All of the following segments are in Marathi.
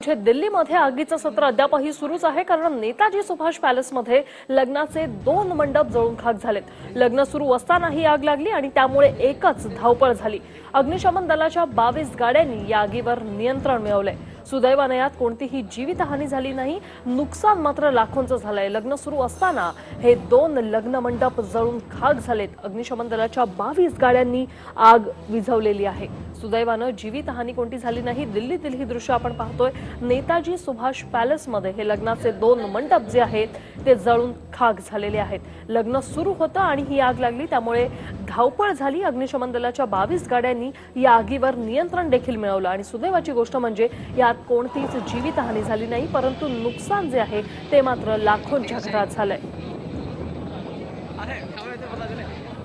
दिल्लीमध्ये आगीचं सत्र अद्यापही सुरूच आहे, कारण नेताजी सुभाष पॅलेसमध्ये लग्नाचे 2 मंडप जळून खाक झालेत। लग्न सुरू असताना ही आग लागली आणि त्यामुळे एकच धावपळ झाली। अग्निशमन दलाच्या 22 गाड्यांनी या आगीवर नियंत्रण मिळवलंय। सुदैवाने यात कोणतीही जीवितहानी झाली नाही, नुकसान मात्र लाखोंचं झालंय। लग्न सुरू असताना हे 2 लग्न मंडप जळून खाक झालेत। अग्निशमन दलाच्या 22 गाड्यांनी आग विझवलेली आहे। सुदैवाने जीवितहानी कोणती झाली नाही। दिल्लीतील ही दृश्य आपण पाहतोय। नेताजी सुभाष पॅलेसमध्ये हे लग्नाचे 2 मंडप जे आहेत ते जळून खाक झालेले आहेत। लग्न सुरू होतं आणि ही आग लागली, त्यामुळे धावपळ झाली। अग्निशमन दलाच्या 22 गाड्यांनी या आगीवर नियंत्रण देखील मिळवलं आणि सुदैवाची गोष्ट म्हणजे यात कोणतीच जीवितहानी झाली नाही, परंतु नुकसान जे आहे ते मात्र लाखोंच्या घरात झालंय।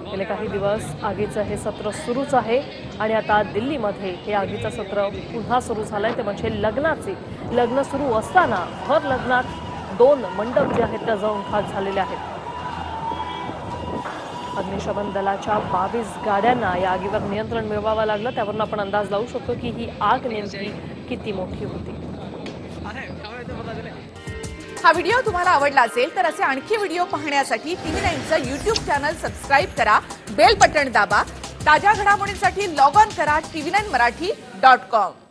गेले काही दिवस आगीचं हे सत्र सुरूच आहे आणि आता दिल्लीमध्ये हे आगीचं सत्र पुन्हा सुरू झालंय। ते म्हणजे लग्न सुरू असताना भर लग्नात 2 मंडप जे आहेत ते जळून खाक झालेले आहेत। अग्निशमन दलाच्या 22 गाड्यांना या आगीवर नियंत्रण मिळवावं लागलं। त्यावरून आपण अंदाज लावू शकतो की ही आग नेमकी किती मोठी होती। हा व्हिडिओ तुम्हाला आवडला असेल तर असे आणखी व्हिडिओ पाहण्यासाठी TV9चं YouTube चॅनल सबस्क्राइब करा, बेल बटन दाबा। ताज्या घडामोडींसाठी लॉग ऑन करा tv9marathi.com।